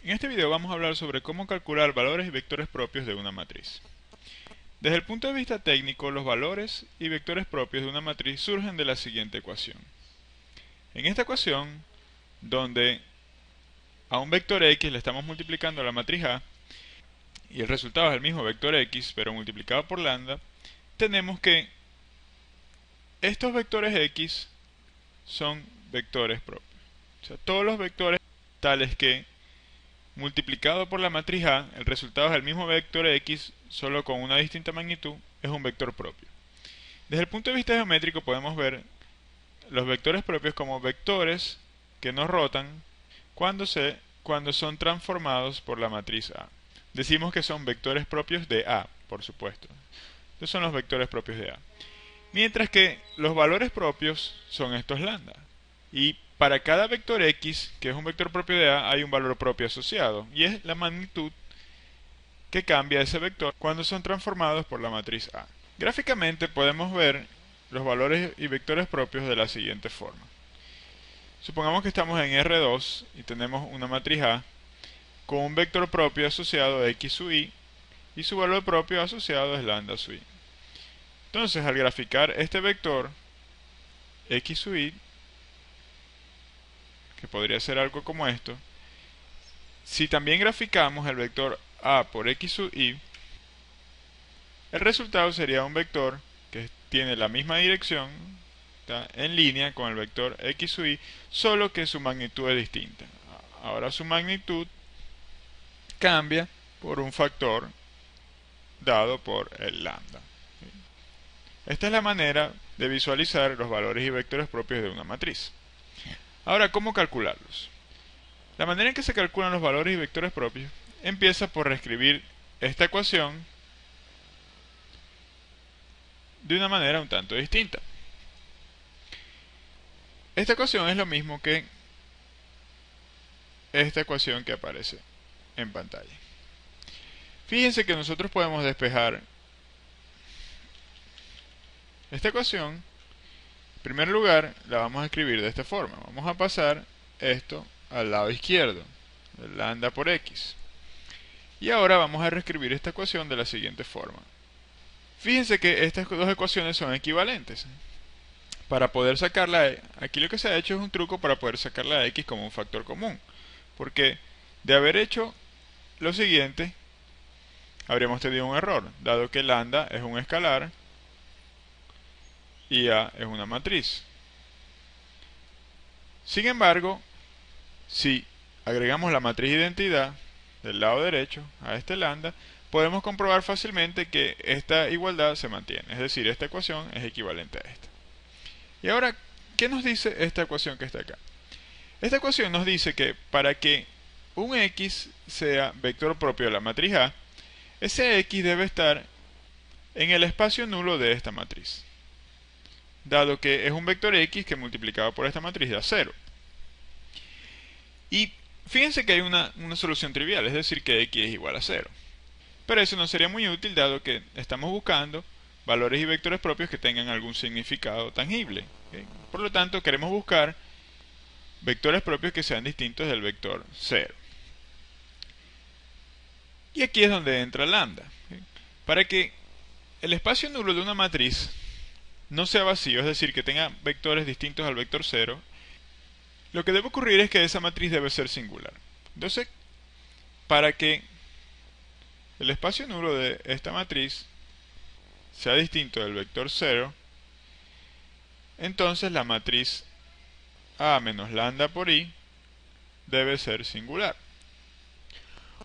En este video vamos a hablar sobre cómo calcular valores y vectores propios de una matriz. Desde el punto de vista técnico, los valores y vectores propios de una matriz surgen de la siguiente ecuación. En esta ecuación, donde a un vector x le estamos multiplicando a la matriz A, y el resultado es el mismo vector x, pero multiplicado por lambda, tenemos que estos vectores x son vectores propios. O sea, todos los vectores tales que multiplicado por la matriz A, el resultado es el mismo vector x, solo con una distinta magnitud, es un vector propio. Desde el punto de vista geométrico podemos ver los vectores propios como vectores que no rotan cuando son transformados por la matriz A. Decimos que son vectores propios de A, por supuesto. Estos son los vectores propios de A. Mientras que los valores propios son estos lambda. Y para cada vector x, que es un vector propio de A, hay un valor propio asociado, y es la magnitud que cambia ese vector cuando son transformados por la matriz A. Gráficamente podemos ver los valores y vectores propios de la siguiente forma. Supongamos que estamos en R2 y tenemos una matriz A con un vector propio asociado a x sub i y su valor propio asociado es lambda sub i. Entonces, al graficar este vector x sub i, que podría ser algo como esto, si también graficamos el vector a por x sub i, el resultado sería un vector que tiene la misma dirección, ¿está?, en línea con el vector x sub i, solo que su magnitud es distinta. Ahora su magnitud cambia por un factor dado por el lambda. Esta es la manera de visualizar los valores y vectores propios de una matriz. Ahora, ¿cómo calcularlos? La manera en que se calculan los valores y vectores propios empieza por reescribir esta ecuación de una manera un tanto distinta. Esta ecuación es lo mismo que esta ecuación que aparece en pantalla. Fíjense que nosotros podemos despejar esta ecuación. En primer lugar, la vamos a escribir de esta forma. Vamos a pasar esto al lado izquierdo, el lambda por x. Y ahora vamos a reescribir esta ecuación de la siguiente forma. Fíjense que estas dos ecuaciones son equivalentes. Para poder sacarla, aquí lo que se ha hecho es un truco para poder sacar la x como un factor común. Porque de haber hecho lo siguiente, habríamos tenido un error, dado que lambda es un escalar y A es una matriz. Sin embargo, si agregamos la matriz de identidad del lado derecho a este lambda, podemos comprobar fácilmente que esta igualdad se mantiene, es decir, esta ecuación es equivalente a esta. Y ahora, ¿qué nos dice esta ecuación que está acá? Esta ecuación nos dice que para que un x sea vector propio de la matriz A, ese x debe estar en el espacio nulo de esta matriz, dado que es un vector x que multiplicado por esta matriz da 0. Y fíjense que hay una solución trivial, es decir, que x es igual a 0. Pero eso no sería muy útil, dado que estamos buscando valores y vectores propios que tengan algún significado tangible. ¿Okay? Por lo tanto, queremos buscar vectores propios que sean distintos del vector 0. Y aquí es donde entra lambda. ¿Okay? Para que el espacio nulo de una matriz no sea vacío, es decir, que tenga vectores distintos al vector 0, lo que debe ocurrir es que esa matriz debe ser singular. Entonces, para que el espacio nulo de esta matriz sea distinto del vector 0, entonces la matriz A menos lambda por i debe ser singular.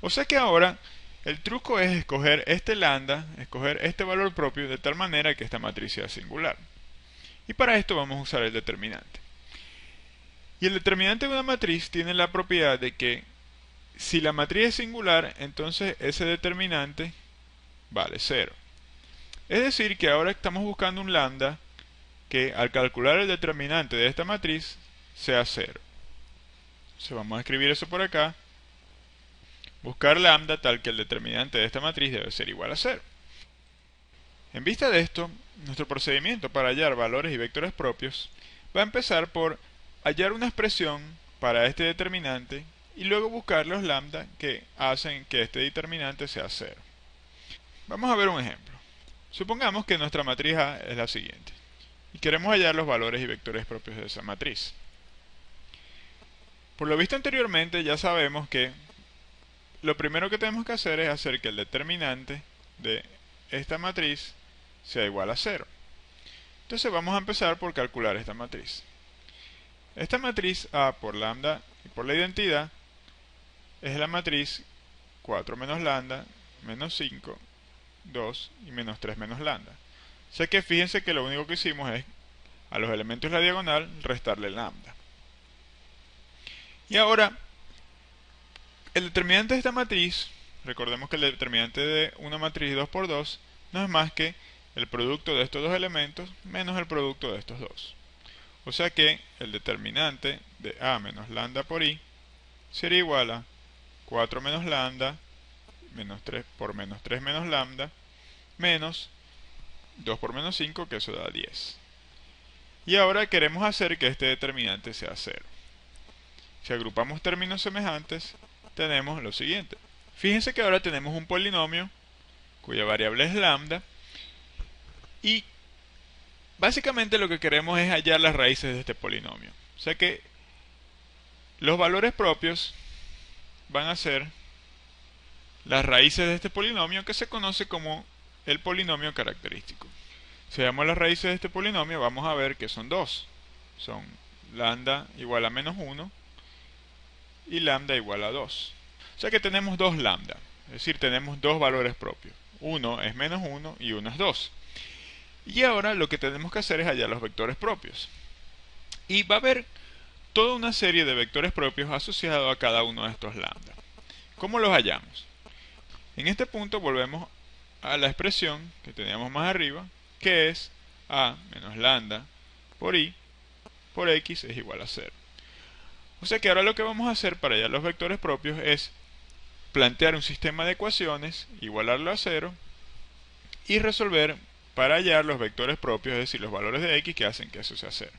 O sea que ahora el truco es escoger este lambda, escoger este valor propio de tal manera que esta matriz sea singular. Y para esto vamos a usar el determinante. Y el determinante de una matriz tiene la propiedad de que si la matriz es singular, entonces ese determinante vale 0. Es decir, que ahora estamos buscando un lambda que al calcular el determinante de esta matriz sea 0. Entonces vamos a escribir eso por acá. Buscar lambda tal que el determinante de esta matriz debe ser igual a 0. En vista de esto, nuestro procedimiento para hallar valores y vectores propios va a empezar por hallar una expresión para este determinante y luego buscar los lambda que hacen que este determinante sea 0. Vamos a ver un ejemplo. Supongamos que nuestra matriz A es la siguiente y queremos hallar los valores y vectores propios de esa matriz. Por lo visto anteriormente ya sabemos que lo primero que tenemos que hacer es hacer que el determinante de esta matriz sea igual a 0. Entonces vamos a empezar por calcular esta matriz. Esta matriz A por lambda y por la identidad es la matriz 4 menos lambda, menos 5, 2 y menos 3 menos lambda. O sea que fíjense que lo único que hicimos es a los elementos de la diagonal restarle lambda. Y ahora, el determinante de esta matriz, recordemos que el determinante de una matriz 2 por 2 no es más que el producto de estos dos elementos menos el producto de estos dos. O sea que el determinante de A menos lambda por I sería igual a 4 menos lambda menos 3 por menos 3 menos lambda menos 2 por menos 5, que eso da 10. Y ahora queremos hacer que este determinante sea 0. Si agrupamos términos semejantes, tenemos lo siguiente. Fíjense que ahora tenemos un polinomio cuya variable es lambda y básicamente lo que queremos es hallar las raíces de este polinomio. O sea que los valores propios van a ser las raíces de este polinomio que se conoce como el polinomio característico. Si veamos las raíces de este polinomio vamos a ver que son dos. Son lambda igual a menos 1 y lambda igual a 2. O sea que tenemos dos lambda, es decir, tenemos dos valores propios. Uno es menos 1 y uno es 2. Y ahora lo que tenemos que hacer es hallar los vectores propios. Y va a haber toda una serie de vectores propios asociados a cada uno de estos lambda. ¿Cómo los hallamos? En este punto volvemos a la expresión que teníamos más arriba, que es A menos lambda por I por X es igual a 0. O sea que ahora lo que vamos a hacer para hallar los vectores propios es plantear un sistema de ecuaciones, igualarlo a 0 y resolver para hallar los vectores propios, es decir, los valores de X que hacen que eso sea 0.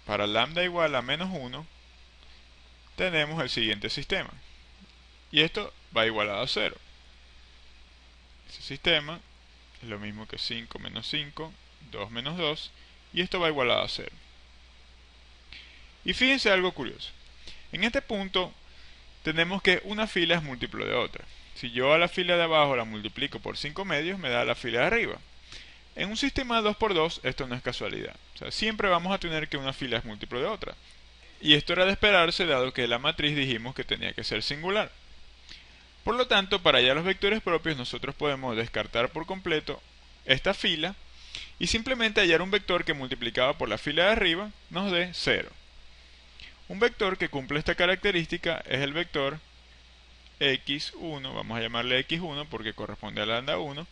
Para lambda igual a menos 1 tenemos el siguiente sistema y esto va igualado a 0. Ese sistema es lo mismo que 5 menos 5, 2 menos 2 y esto va igualado a 0. Y fíjense algo curioso. En este punto tenemos que una fila es múltiplo de otra. Si yo a la fila de abajo la multiplico por 5 medios, me da la fila de arriba. En un sistema de 2 por 2 esto no es casualidad. O sea, siempre vamos a tener que una fila es múltiplo de otra. Y esto era de esperarse dado que la matriz dijimos que tenía que ser singular. Por lo tanto, para hallar los vectores propios nosotros podemos descartar por completo esta fila y simplemente hallar un vector que multiplicado por la fila de arriba nos dé 0. Un vector que cumple esta característica es el vector x1, vamos a llamarle x1 porque corresponde a lambda 1,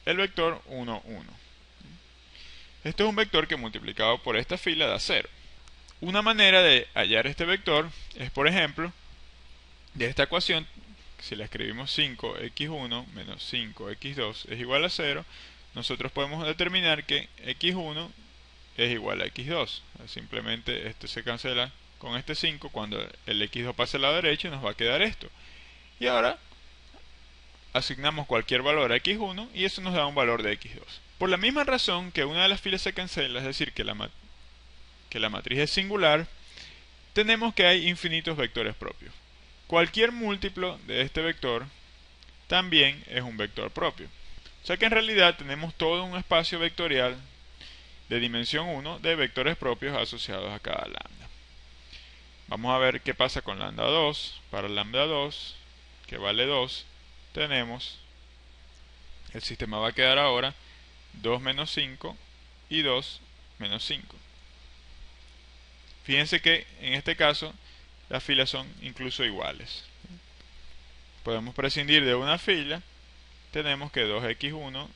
el vector 1, 1. Esto es un vector que multiplicado por esta fila da 0. Una manera de hallar este vector es, por ejemplo, de esta ecuación, si la escribimos 5x1 menos 5x2 es igual a 0, nosotros podemos determinar que x1 es igual a x2. Simplemente esto se cancela con este 5 cuando el x2 pase al lado derecho y nos va a quedar esto. Y ahora asignamos cualquier valor a x1 y eso nos da un valor de x2. Por la misma razón que una de las filas se cancela, es decir, que la matriz es singular, tenemos que hay infinitos vectores propios. Cualquier múltiplo de este vector también es un vector propio. O sea que en realidad tenemos todo un espacio vectorial de dimensión 1 de vectores propios asociados a cada lambda. Vamos a ver qué pasa con lambda 2. Para lambda 2, que vale 2, tenemos, el sistema va a quedar ahora 2 menos 5 y 2 menos 5. Fíjense que en este caso las filas son incluso iguales. Podemos prescindir de una fila, tenemos que 2x1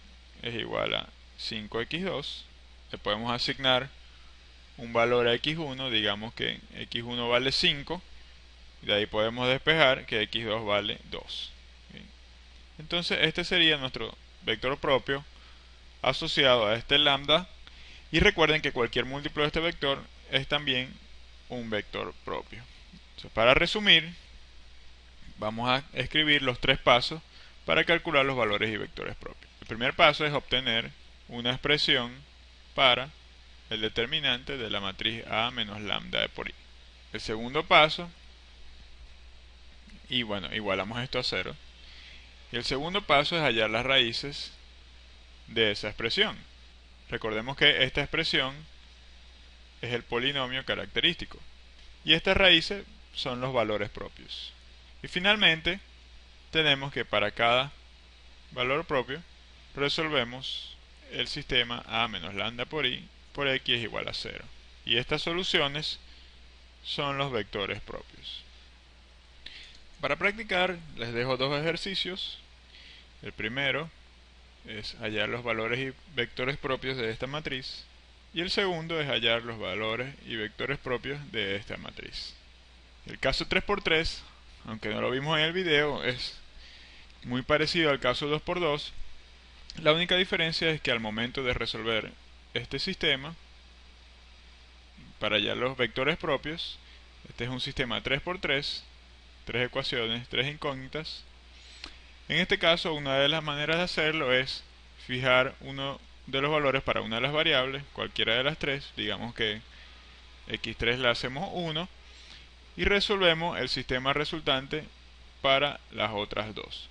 es igual a 5x2, le podemos asignar un valor a x1, digamos que x1 vale 5, y de ahí podemos despejar que x2 vale 2. ¿Bien? Entonces este sería nuestro vector propio asociado a este lambda, y recuerden que cualquier múltiplo de este vector es también un vector propio. Entonces, para resumir, vamos a escribir los tres pasos para calcular los valores y vectores propios. El primer paso es obtener una expresión para el determinante de la matriz A menos lambda de por I. El segundo paso, y bueno, igualamos esto a 0. Y el segundo paso es hallar las raíces de esa expresión. Recordemos que esta expresión es el polinomio característico. Y estas raíces son los valores propios. Y finalmente, tenemos que para cada valor propio, resolvemos el sistema A menos lambda por I por X es igual a 0. Y estas soluciones son los vectores propios. Para practicar, les dejo dos ejercicios. El primero es hallar los valores y vectores propios de esta matriz. Y el segundo es hallar los valores y vectores propios de esta matriz. El caso 3×3, aunque no lo vimos en el video, es muy parecido al caso 2×2. La única diferencia es que al momento de resolver este sistema, para hallar los vectores propios, este es un sistema 3×3, 3 ecuaciones, 3 incógnitas. En este caso, una de las maneras de hacerlo es fijar uno de los valores para una de las variables, cualquiera de las tres, digamos que x3 le hacemos 1, y resolvemos el sistema resultante para las otras dos.